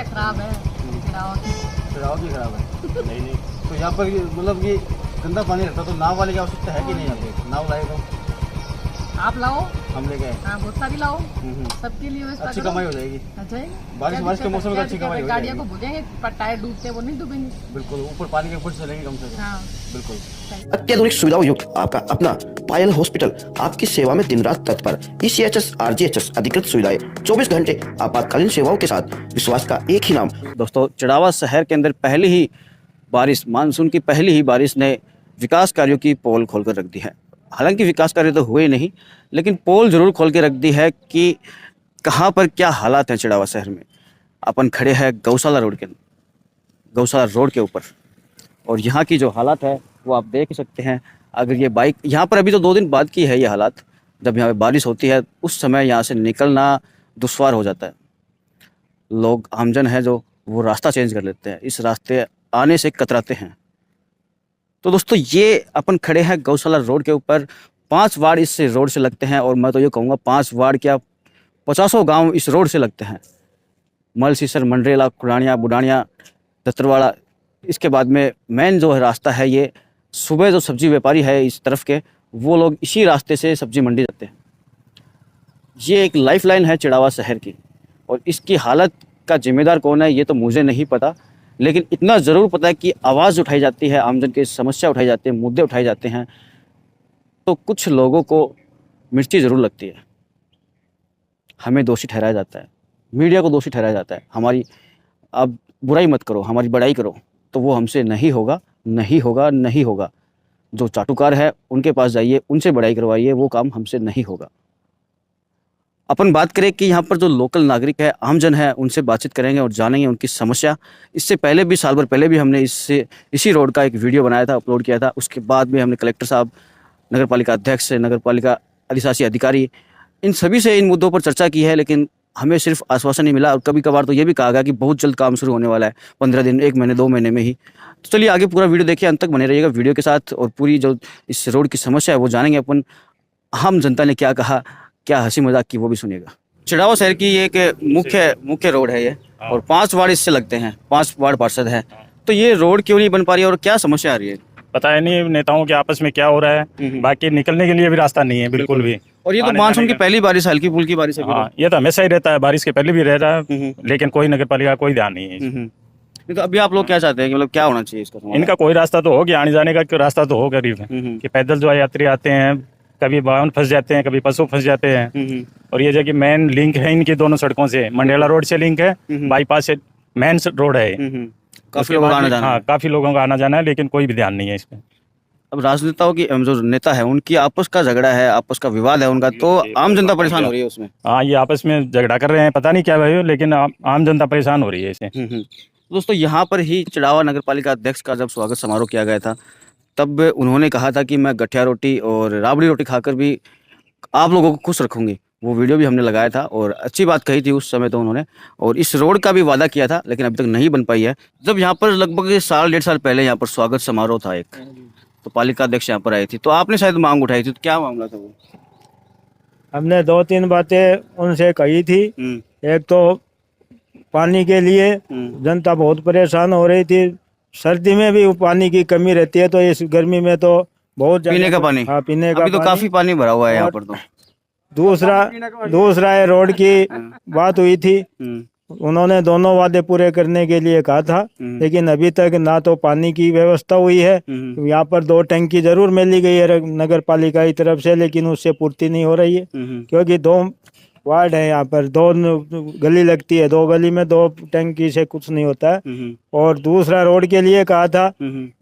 नालियाँ खराब है, चिड़ाव की खराब है। नहीं तो यहाँ पर मतलब ये गंदा पानी रहता तो नाव वाले की आवश्यकता है कि नहीं? यहाँ पे नाव लाए तो आप लाओ, हम लेके आए। हाँ बहुत सारी लाओ, सबके लिए व्यवस्था अच्छी करो। कमाई हो जाएगी। अच्छा है, बारिश के मौसम में अच्छी कमाई हो गाड़ियों जाएगी। को भूलेंगे पर टायर डूबते वो नहीं डूबेंगे। बिल्कुल, ऊपर पानी के ऊपर चलेंगे कम से कम। हाँ बिल्कुल। अत्याधुनिक सुविधाओं युक्त आपका अपना पायल हॉस्पिटल आपकी सेवा में दिन रात तत्पर। ECHS RGHS अधिकृत सुविधाएं, 24 घंटे आपातकालीन सेवाओं के साथ, विश्वास का एक ही नाम। दोस्तों, चिड़ावा शहर के अंदर पहली ही बारिश, मानसून की पहली ही बारिश ने विकास कार्यों की पोल खोलकर रख दी है। हालांकि विकास कार्य तो हुए नहीं, लेकिन पोल जरूर खोल के रख दी है कि कहाँ पर क्या हालात हैं चिड़ावा शहर में। अपन खड़े हैं गौशाला रोड के ऊपर, और यहाँ की जो हालात है वो आप देख सकते हैं। अगर ये बाइक यहाँ पर अभी तो 2 दिन बाद की है ये हालात, जब यहाँ पे बारिश होती है उस समय यहाँ से निकलना दुश्वार हो जाता है। लोग आमजन है जो वो रास्ता चेंज कर लेते हैं, इस रास्ते आने से कतराते हैं। तो दोस्तों, ये अपन खड़े हैं गौशाला रोड के ऊपर। 5 वार्ड इस रोड से लगते हैं, और मैं तो ये कहूँगा 5 वार्ड क्या 50 गांव इस रोड से लगते हैं। मलसीसर, मंडरेला, कुरानिया, बुडानिया, दत्तरवाड़ा। इसके बाद में मेन जो रास्ता है, ये सुबह जो सब्जी व्यापारी है इस तरफ के, वो लोग इसी रास्ते से सब्जी मंडी जाते हैं। ये एक लाइफलाइन है चिड़ावा शहर की, और इसकी हालत का जिम्मेदार कौन है ये तो मुझे नहीं पता, लेकिन इतना ज़रूर पता है कि आवाज़ उठाई जाती है, आमजन की समस्या उठाई जाती है, मुद्दे उठाए जाते हैं, तो कुछ लोगों को मिर्ची ज़रूर लगती है। हमें दोषी ठहराया जाता है, मीडिया को दोषी ठहराया जाता है। हमारी अब बुराई मत करो, हमारी बड़ाई करो, तो वो हमसे नहीं होगा, नहीं होगा, नहीं होगा। जो चाटुकार है उनके पास जाइए, उनसे बड़ाई करवाइए, वो काम हमसे नहीं होगा। अपन बात करें कि यहाँ पर जो लोकल नागरिक है, आमजन है, उनसे बातचीत करेंगे और जानेंगे उनकी समस्या। इससे पहले भी, साल भर पहले भी हमने इसी रोड का एक वीडियो बनाया था, अपलोड किया था। उसके बाद भी हमने कलेक्टर साहब, नगर पालिका अध्यक्ष, नगर पालिका अधिशासी अधिकारी, इन सभी से इन मुद्दों पर चर्चा की है, लेकिन हमें सिर्फ आश्वासन नहीं मिला। और कभी कभार तो ये भी कहा गया कि बहुत जल्द काम शुरू होने वाला है, 15 दिन, 1 महीने, 2 महीने में ही। तो चलिए आगे पूरा वीडियो देखिए, अंत तक बने रहिएगा वीडियो के साथ, और पूरी जो इस रोड की समस्या है वो जानेंगे अपन। आम जनता ने क्या कहा, क्या हंसी मजाक की, वो भी सुनिएगा। चिड़ावा शहर की एक मुख्य रोड है ये, और 5 वार्ड इससे लगते हैं, 5 वार्ड पार्षद हैं। तो ये रोड क्यों नहीं बन पा रही है और क्या समस्या आ रही है? पता है नहीं नेताओं के आपस में क्या हो रहा है। बाकी निकलने के लिए भी रास्ता नहीं है बिल्कुल भी। और ये तो मानसून की पहली बारिश, हल्की फुल्की बारिश है। हाँ, ये तो हमेशा ही रहता है, बारिश के पहले भी रह रहा है, लेकिन कोई नगर पालिका कोई ध्यान नहीं है। तो अभी आप लोग क्या चाहते हैं कि मतलब क्या होना चाहिए इसका समाधान? इनका कोई रास्ता तो हो गया, आने जाने का रास्ता तो हो गरीब है कि पैदल जो यात्री आते हैं, कभी वाहन फंस जाते हैं, कभी पशु फंस जाते हैं। और ये जो कि मेन लिंक है इनकी दोनों सड़कों से, मंडेला रोड से लिंक है, बाईपास से मेन रोड है। काफी लोगों का आना जाना है। हाँ, काफी लोगों का आना जाना है, लेकिन कोई भी ध्यान नहीं है इस पे। अब राजनेताओं की, जो नेता है उनकी आपस का झगड़ा है, आपस का विवाद है उनका, तो आम जनता परेशान हो रही है उसमें। हाँ, ये आपस में झगड़ा कर रहे हैं, पता नहीं क्या भाई, लेकिन आम जनता परेशान हो रही है इसे। दोस्तों, यहाँ पर ही चिड़ावा नगर पालिका अध्यक्ष का जब स्वागत समारोह किया गया था, तब उन्होंने कहा था कि मैं गठिया रोटी और राबड़ी रोटी खाकर भी आप लोगों को खुश रखूंगी। वो वीडियो भी हमने लगाया था, और अच्छी बात कही थी उस समय तो उन्होंने, और इस रोड का भी वादा किया था, लेकिन अभी तक नहीं बन पाई है। जब यहाँ पर लगभग 1.5 साल पहले यहाँ पर स्वागत समारोह था एक, तो पालिका अध्यक्ष यहाँ पर आई थी, तो आपने शायद मांग उठाई थी, तो क्या मामला था वो? हमने 2-3 बातें उनसे कही थी। एक तो पानी के लिए जनता बहुत परेशान हो रही थी, सर्दी में भी पानी की कमी रहती है, तो इस गर्मी में तो बहुत पीने का पानी। हाँ, पीने का अभी तो काफी पानी भरा हुआ है यहाँ पर। तो दूसरा है रोड की बात हुई थी। उन्होंने दोनों वादे पूरे करने के लिए कहा था, लेकिन अभी तक ना तो पानी की व्यवस्था हुई है। यहाँ पर 2 टंकी जरूर मिली गई है नगर पालिका की तरफ से, लेकिन उससे पूर्ति नहीं हो रही है, क्योंकि 2 वार्ड है यहाँ पर, 2 गली लगती है, 2 गली में 2 टंकी से कुछ नहीं होता है। और दूसरा रोड के लिए कहा था,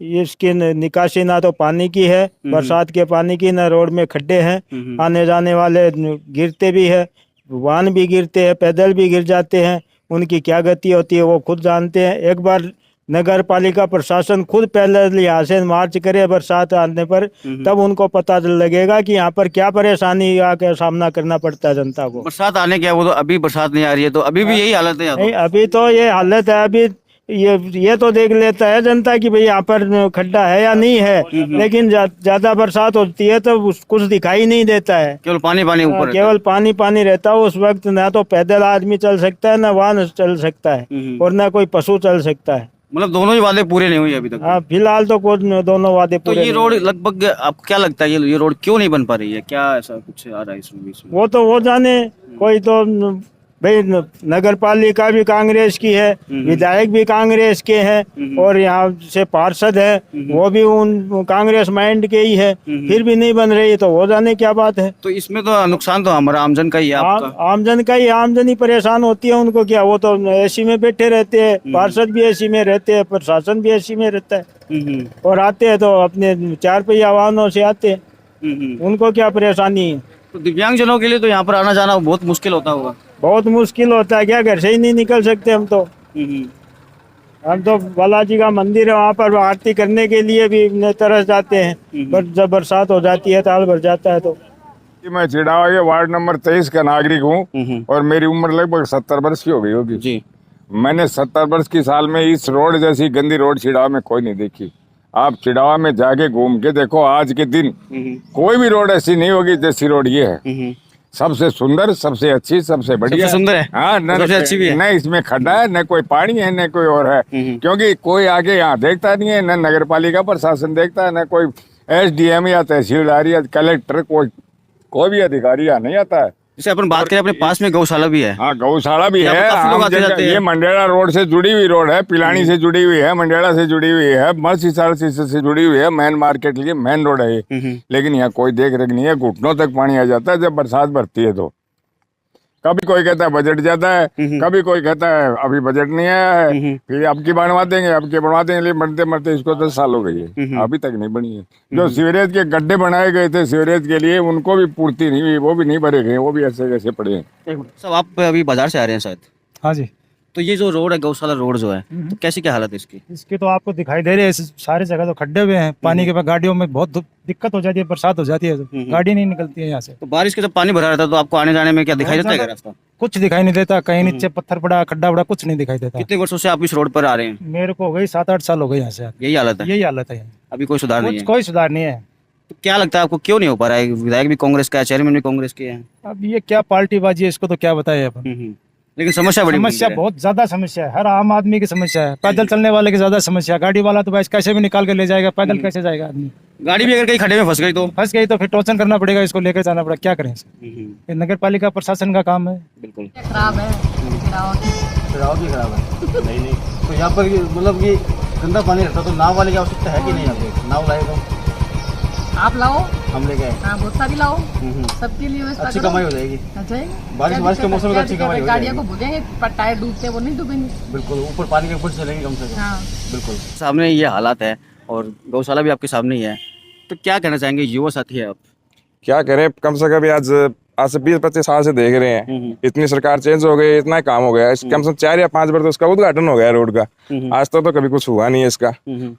इसकी निकासी ना तो पानी की है, बरसात के पानी की, ना रोड में खड्डे हैं, आने जाने वाले गिरते भी है, वाहन भी गिरते हैं, पैदल भी गिर जाते हैं। उनकी क्या गति होती है वो खुद जानते हैं। एक बार नगर पालिका प्रशासन खुद पहले यहाँ से मार्च करे बरसात आने पर, तब उनको पता लगेगा कि यहाँ पर क्या परेशानी का सामना करना पड़ता है जनता को। बरसात आने क्या, वो तो अभी बरसात नहीं आ रही है, तो अभी भी यही हालत है। नहीं, अभी तो ये हालत है। अभी ये तो देख लेता है जनता कि भाई यहाँ पर खड्डा है या नहीं है, लेकिन ज्यादा बरसात होती है तो कुछ दिखाई नहीं देता है, केवल पानी पानी ऊपर रहता केवल पानी पानी रहता है। उस वक्त ना तो पैदल आदमी चल सकता है, ना वाहन चल सकता है, और ना कोई पशु चल सकता है। मतलब दोनों ही वादे पूरे नहीं हुए अभी तक। हाँ, फिलहाल तो कोई दोनों वादे तो पूरे ये रोड लगभग आपको क्या लगता है ये रोड क्यों नहीं बन पा रही है? क्या ऐसा कुछ आ रहा है इसमें बीच में? वो तो वो जाने, कोई तो भाई नगर पालिका भी कांग्रेस की है, विधायक भी कांग्रेस के हैं, और यहाँ से पार्षद है वो भी उन कांग्रेस माइंड के ही है, फिर भी नहीं बन रही, तो वो जाने क्या बात है। तो इसमें तो नुकसान तो हमारा आमजन का ही है आपका। आमजन का ही, आमदनी परेशान होती है उनको क्या, वो तो एसी में बैठे रहते हैं, पार्षद भी एसी में रहते हैं, प्रशासन भी एसी में रहता है, और आते हैं तो अपने 4 पहिया वाहनों से आते हैं, उनको क्या परेशानी है। तो दिव्यांगजनों के लिए तो यहाँ पर आना जाना बहुत मुश्किल होता होगा। बहुत मुश्किल होता है, क्या घर से ही नहीं निकल सकते हम तो। हम तो बालाजी का मंदिर है, वहाँ पर आरती करने के लिए भी तरस जाते हैं, पर जब बरसात हो जाती है ताल भर जाता है। तो मैं चिड़ावा के वार्ड नंबर 23 का नागरिक हूँ, और मेरी उम्र लगभग 70 वर्ष की हो गई होगी जी। मैंने 70 वर्ष की साल में इस रोड जैसी गंदी रोड चिड़ावा में कोई नहीं देखी। आप चिड़ावा में जाके घूम के देखो, आज के दिन कोई भी रोड ऐसी नहीं होगी जैसी रोड ये है। सबसे सुंदर, सबसे अच्छी, सबसे बढ़िया, सबसे सुंदर है। हाँ, सबसे अच्छी भी है। न इसमें खड्डा है, न कोई पानी है, न कोई और है, क्योंकि कोई आगे यहाँ देखता नहीं है, न नगर पालिका प्रशासन देखता है, न कोई SDM या तहसीलदार या कलेक्टर, कोई भी अधिकारी यहाँ नहीं आता है। जैसे अपन बात करें, अपने पास में गौशाला भी है। हाँ, गौशाला भी यहाँ है। पर काफी लोग आम आते जगह- जाते हैं। ये मंडेला रोड से जुड़ी हुई रोड है, पिलानी से जुड़ी हुई है, मंडेला से जुड़ी हुई है, मर्सीसाल से जुड़ी हुई है, मेन मार्केट के लिए मेन रोड है ये। लेकिन यहाँ कोई देख रेख नहीं है, घुटनों तक पानी आ जाता है जब बरसात भरती है। तो कभी कोई कहता है बजट ज्यादा है, कभी कोई कहता है अभी बजट नहीं आया है, फिर अब की बनवा देंगे, अब की बनवा देंगे, मरते मरते इसको 10 साल हो गई है, अभी तक नहीं बनी है। जो सीवरेज के गड्ढे बनाए गए थे सीवरेज के लिए, उनको भी पूर्ति नहीं हुई, वो भी नहीं भरे गए, वो भी ऐसे कैसे पड़े हैं। सब आप अभी बाजार से आ रहे हैं शायद? हाँ जी। तो ये जो रोड है, गौशाला रोड जो है, तो कैसी क्या हालत है इसकी? इसके तो आपको दिखाई दे रहे हैं, सारे जगह तो खड्डे हुए हैं, पानी के बाद गाड़ियों में बहुत दिक्कत हो जाती है, बरसात हो जाती है तो गाड़ी नहीं निकलती है यहाँ से। तो बारिश के जब पानी भरा रहता है तो आपको आने जाने में क्या दिखाई देता है क्या रास्ता? कुछ दिखाई नहीं देता, कहीं नीचे पत्थर पड़ा, खड्डा पड़ा, कुछ नहीं दिखाई देता। कितने वर्षों से आप इस रोड पर आ रहे हैं? मेरे को हो गई 7-8 साल हो गए यहाँ से। यही हालत है? यही हालत है यहाँ। अभी कोई सुधार नहीं है? कोई सुधार नहीं है। तो क्या लगता है आपको क्यों नहीं हो पा रहा है? विधायक भी कांग्रेस का है, चेयरमैन भी कांग्रेस के हैं। अब ये क्या पार्टीबाजी है, इसको तो क्या बताए अपन। लेकिन समस्या बड़ी समस्या गंभीर है। बहुत ज्यादा समस्या है, हर आम आदमी की समस्या है, पैदल चलने वाले की ज्यादा समस्या है। गाड़ी वाला तो बस कैसे भी निकाल के ले जाएगा, पैदल कैसे जाएगा आदमी? गाड़ी भी अगर कहीं खड्डे में फंस गई तो फिर टोचन करना पड़ेगा, इसको लेकर जाना पड़ेगा, क्या करें? ये नगर पालिका प्रशासन का काम है। बिल्कुल। खराब है चिड़ावा की। चिड़ावा की खराब है। नहीं तो यहाँ पर मतलब ये गंदा पानी रहता तो नाव वाले की आवश्यकता है कि नहीं? यहाँ पे नाव लाए तो आप लाओ, हम लेके आए। हाँ बहुत सारी लाओ, सबके लिए व्यवस्था अच्छी करो। कमाई हो जाएगी। अच्छा है। बारिश के मौसम में तो अच्छी कमाई हो गाड़ियों जाएगी। को भूलेंगे, पर टायर डूबते वो नहीं डूबेंगे। बिल्कुल, ऊपर पानी के ऊपर चलेंगे कम से कम। हाँ बिल्कुल। सामने ये हालात है और गौशाला भी आपके सामने ही है, तो क्या कहना चाहेंगे? युवा साथी है आप, क्या करें, कम से कम आज से 20-25 साल से देख रहे हैं, इतनी सरकार चेंज हो गई, इतना काम हो गया, कम से कम 4 या 5 बार तो उसका उद्घाटन हो गया रोड का। आज तक तो कभी कुछ हुआ नहीं है इसका।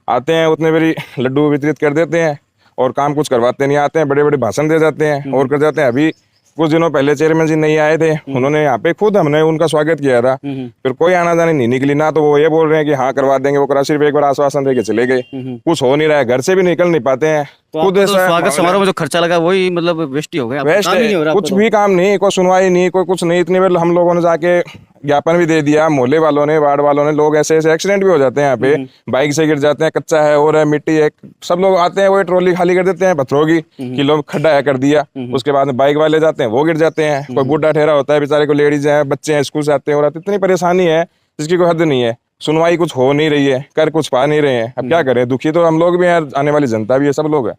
आते हैं उतने बारी लड्डू वितरित कर देते हैं और काम कुछ करवाते नहीं। आते हैं बड़े बड़े भाषण दे जाते हैं और कर जाते हैं। अभी कुछ दिनों पहले चेयरमैन जी नहीं आए थे, उन्होंने यहाँ पे खुद हमने उनका स्वागत किया था, फिर कोई आना जाने नहीं निकली ना। तो वो ये बोल रहे हैं कि हाँ करवा देंगे, वो करा, सिर्फ एक बार आश्वासन दे के चले गए, कुछ हो नहीं रहा है, घर से भी निकल नहीं पाते हैं। तो खुद स्वागत समारोह में जो खर्चा लगा वही मतलब वेस्ट ही हो गया, वेस्ट काम ही नहीं हो रहा कुछ आपका भी काम नहीं, कोई सुनवाई नहीं, कोई कुछ नहीं। इतनी बार हम लोगों ने जाके ज्ञापन भी दे दिया, मोहल्ले वालों ने, वार्ड वालों ने। लोग ऐसे ऐसे एक्सीडेंट भी हो जाते हैं यहाँ पे, बाइक से गिर जाते हैं, कच्चा है और है, मिट्टी है, सब लोग आते हैं, वो ट्रॉली खाली कर देते हैं पत्थरों की, कि लोग खड्डा है कर दिया। उसके बाद में बाइक वाले जाते हैं, वो गिर जाते हैं। कोई बूढ़ा ठहरा होता है बेचारे को, लेडीज हैं, बच्चे हैं, स्कूल से आते हैं और इतनी परेशानी है जिसकी कोई हद नहीं है। सुनवाई कुछ हो नहीं रही है, कर कुछ पा नहीं रहे हैं। अब क्या करें, दुखी तो हम लोग भी हैं, आने वाली जनता भी है, सब लोग है।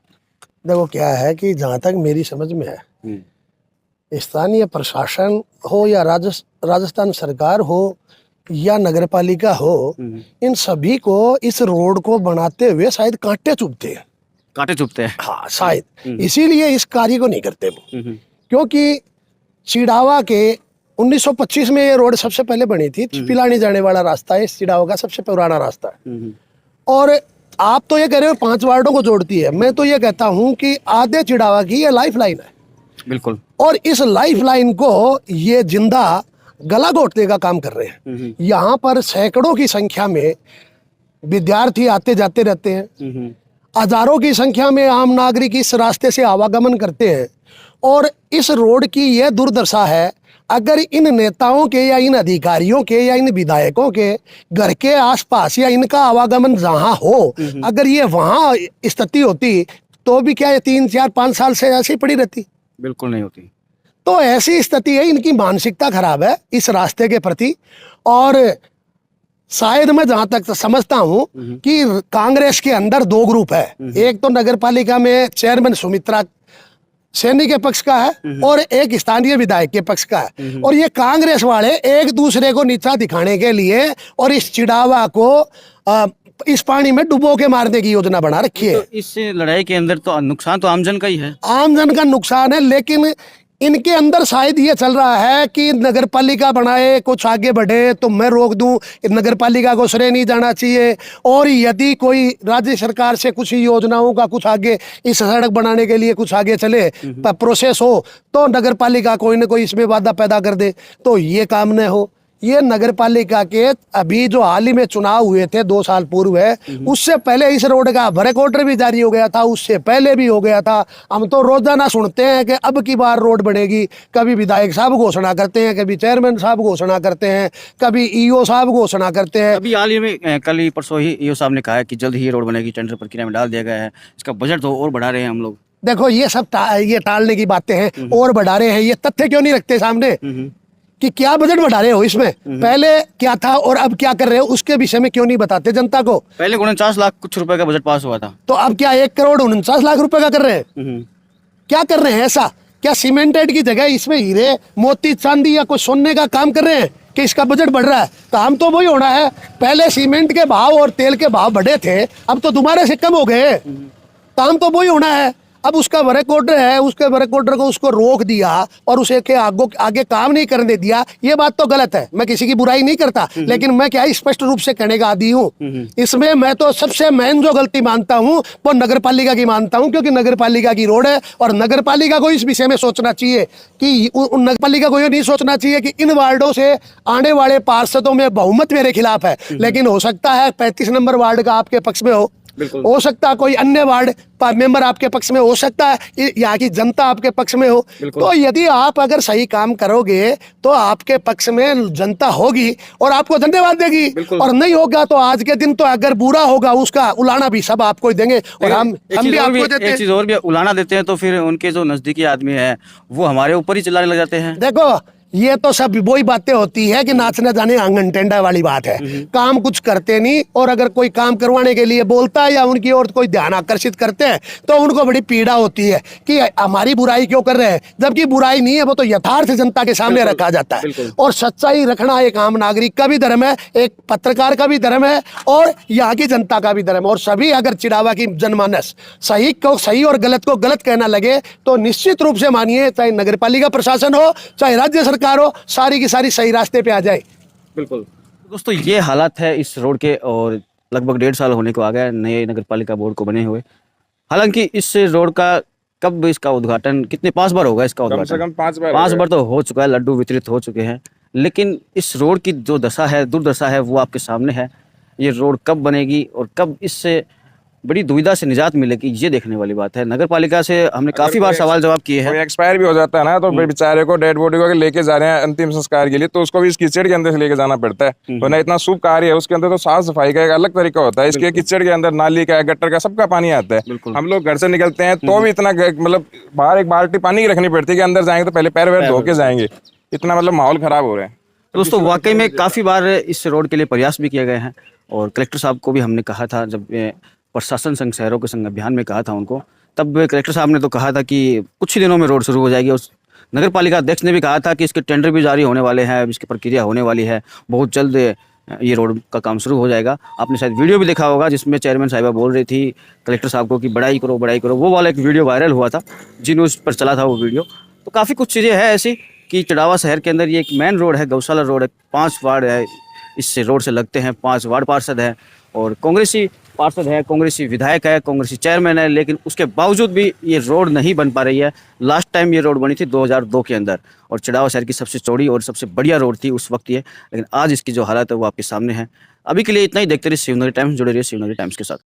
देखो क्या है कि जहाँ तक मेरी समझ में है, स्थानीय प्रशासन हो या राजस्थान सरकार हो या नगर पालिका हो, इन सभी को इस रोड को बनाते हुए शायद कांटे चुभते हैं। कांटे चुभते हैं? हाँ शायद इसीलिए इस कार्य को नहीं करते वो। क्योंकि चिड़ावा के 1925 में ये रोड सबसे पहले बनी थी। पिलानी जाने वाला रास्ता है, चिड़ावा का सबसे पुराना रास्ता है। और आप तो ये कह रहे हो 5 वार्डों को जोड़ती है, मैं तो ये कहता हूँ कि आधे चिड़ावा की ये लाइफ लाइन है। बिल्कुल। और इस लाइफ लाइन को ये जिंदा गला घोटने का काम कर रहे हैं। यहाँ पर सैकड़ों की संख्या में विद्यार्थी आते जाते रहते हैं, हजारों की संख्या में आम नागरिक इस रास्ते से आवागमन करते हैं और इस रोड की यह दुर्दशा है। अगर इन नेताओं के या इन अधिकारियों के या इन विधायकों के घर के आसपास या इनका आवागमन जहाँ हो, अगर ये वहाँ स्थिति होती तो भी क्या ये 3, 4, 5 साल से ऐसी पड़ी रहती? बिल्कुल नहीं होती। तो ऐसी स्थिति है, इनकी मानसिकता खराब है इस रास्ते के प्रति। और शायद मैं जहां तक समझता हूं कि कांग्रेस के अंदर 2 ग्रुप है। एक तो नगर पालिका में चेयरमैन सुमित्रा सैनी के पक्ष का है और एक स्थानीय विधायक के पक्ष का है। और ये कांग्रेस वाले एक दूसरे को नीचा दिखाने के लिए और इस चिड़ावा को इस पानी में डुबो के मारने की योजना बना रखी है। तो इस लड़ाई के अंदर तो नुकसान तो आमजन का ही है। आमजन का नुकसान है, लेकिन इनके अंदर शायद ये चल रहा है कि नगर पालिका बनाए, कुछ आगे बढ़े तो मैं रोक दूं, नगर पालिका को श्रेय नहीं जाना चाहिए। और यदि कोई राज्य सरकार से कुछ योजनाओं का कुछ आगे, इस सड़क बनाने के लिए कुछ आगे चले प्रोसेस हो, तो नगर पालिका कोई ना कोई इसमें वादा पैदा कर दे, तो ये काम न हो। ये नगर पालिका के अभी जो हाल ही में चुनाव हुए थे 2 साल पूर्व है, उससे पहले इस रोड का वर्क ऑर्डर भी जारी हो गया था, उससे पहले भी हो गया था। हम तो रोजाना सुनते हैं कि अब की बार रोड बनेगी। कभी विधायक साहब घोषणा करते हैं, कभी चेयरमैन साहब घोषणा करते हैं, कभी ईओ साहब घोषणा करते हैं। अभी हाल ही में कल ही परसों ही ईओ साहब ने कहा है कि जल्द ही ये रोड बनेगी, टेंडर प्रक्रिया में डाल दिया गया है, इसका बजट तो और बढ़ा रहे हैं हम लोग। देखो ये सब ये टालने की बातें हैं, और बढ़ा रहे हैं, ये तथ्य क्यों नहीं रखते सामने कि क्या बजट बढ़ा रहे हो, इसमें पहले क्या था और अब क्या कर रहे हो, उसके विषय में क्यों नहीं बताते जनता को? पहले 49 लाख कुछ रुपए का बजट पास हुआ था, तो अब क्या 1 करोड़ 49 लाख रुपए का कर रहे हैं? क्या कर रहे हैं ऐसा? क्या सीमेंटेड की जगह इसमें हीरे मोती चांदी या कोई सोने का काम कर रहे हैं कि इसका बजट बढ़ रहा है? काम तो वही होना है। पहले सीमेंट के भाव और तेल के भाव बढ़े थे, अब तो दोबारा से कम हो गए। काम तो वही होना है। अब उसका वर्क ऑर्डर है, उसके वर्क ऑर्डर को उसको रोक दिया और उसे के आगे काम नहीं करने दिया, ये बात तो गलत है। मैं किसी की बुराई नहीं करता, लेकिन मैं क्या स्पष्ट रूप से कहने का आदी हूँ। इसमें मैं तो सबसे मेन जो गलती मानता हूँ वो नगर पालिका की मानता हूँ, क्योंकि नगर पालिका की रोड है और नगर पालिका को इस विषय में सोचना चाहिए कि नगर पालिका को ये नहीं सोचना चाहिए कि इन वार्डों से आने वाले पार्षदों में बहुमत मेरे खिलाफ है, लेकिन हो सकता है 35 नंबर वार्ड का आपके पक्ष में हो सकता है कोई अन्य वार्ड मेंबर आपके पक्ष में हो सकता है, यहाँ की जनता आपके पक्ष में हो। तो यदि आप अगर सही काम करोगे तो आपके पक्ष में जनता होगी और आपको धन्यवाद देगी, और नहीं होगा तो आज के दिन तो अगर बुरा होगा उसका उलाना भी सब आपको ही देंगे और हम भी आपको देते हैं। एक चीज और भी, उलाना देते हैं तो फिर उनके जो नजदीकी आदमी है वो हमारे ऊपर ही चिल्लाने लग जाते हैं। देखो ये तो सब वही बातें होती है कि नाच न जाने आंगन टेंडा वाली बात है। काम कुछ करते नहीं, और अगर कोई काम करवाने के लिए बोलता है या उनकी ओर कोई ध्यान आकर्षित करते हैं तो उनको बड़ी पीड़ा होती है कि हमारी बुराई क्यों कर रहे हैं, जबकि बुराई नहीं है, वो तो यथार्थ जनता के सामने रखा जाता है। और सच्चाई रखना एक आम नागरिक का भी धर्म है, एक पत्रकार का भी धर्म है और यहाँ की जनता का भी धर्म है। और सभी अगर चिड़ावा की जनमानस सही को सही और गलत को गलत कहना लगे तो निश्चित रूप से मानिए, चाहे नगर पालिका प्रशासन हो चाहे राज्य सरकार हो, सारी की सारी सही रास्ते पे आ जाए। बिल्कुल दोस्तों, ये हालात है इस रोड के, और लगभग 1.5 साल होने को आ गया नए नगर पालिका बोर्ड को बने हुए। हालांकि इस रोड का कब इसका उद्घाटन, कितने 5 बार होगा इसका उद्घाटन? कम से कम 5 बार तो हो चुका है, लड्डू वितरित हो चुके हैं, लेकिन इस रोड की जो दशा है, दुर्दशा है, वो आपके सामने है। ये रोड कब बनेगी और कब इससे बड़ी दुविधा से निजात मिलेगी, ये देखने वाली बात है। नगर पालिका से हमने काफी बार सवाल जवाब किए हैं। एक्सपायर भी हो जाता है ना, तो बेचारे को डेड बॉडी को लेके जा रहे हैं अंतिम संस्कार के लिए, तो उसको भी इस कीचड़ के अंदर से लेके जाना पड़ता है। तो ना इतना शुभ कार्य है, उसके अंदर तो साफ सफाई का एक अलग तरीका होता है। इसके कीचड़ के अंदर नाली का, गटर का, सबका पानी आता है। हम लोग घर से निकलते हैं तो भी इतना, मतलब बाहर एक बाल्टी पानी की रखनी पड़ती है कि अंदर जाएंगे तो पहले पैर वैर धो के जाएंगे, इतना मतलब माहौल खराब हो रहा है। दोस्तों वाकई में काफी बार इस रोड के लिए प्रयास भी किए गए हैं, और कलेक्टर साहब को भी हमने कहा था, जब प्रशासन संघ शहरों के संघ अभियान में कहा था उनको, तब कलेक्टर साहब ने तो कहा था कि कुछ ही दिनों में रोड शुरू हो जाएगी। उस नगर पालिका अध्यक्ष ने भी कहा था कि इसके टेंडर भी जारी होने वाले हैं, इसकी प्रक्रिया होने वाली है, बहुत जल्द ये रोड का काम शुरू हो जाएगा। आपने शायद वीडियो भी देखा होगा जिसमें चेयरमैन साहिबा बोल रही थी कलेक्टर साहब को कि बड़ाई करो बड़ाई करो, वो वाला एक वीडियो वायरल हुआ था, जी न्यूज़ पर चला था वो वीडियो। तो काफ़ी कुछ चीज़ें हैं ऐसी कि चिड़ावा शहर के अंदर ये एक मेन रोड है, गौशाला रोड है, 5 वार्ड है, इस रोड से लगते हैं, 5 वार्ड पार्षद है, और कांग्रेसी पार्षद है, कांग्रेसी विधायक है, कांग्रेसी चेयरमैन है, लेकिन उसके बावजूद भी ये रोड नहीं बन पा रही है। लास्ट टाइम ये रोड बनी थी 2002 के अंदर और चिड़ावा शहर की सबसे चौड़ी और सबसे बढ़िया रोड थी उस वक्त ये, लेकिन आज इसकी जो हालत है वो आपके सामने है। अभी के लिए इतना ही। देखते रहिए शिवनगरी टाइम्स, जुड़े रहिए शिवनगरी टाइम्स के साथ।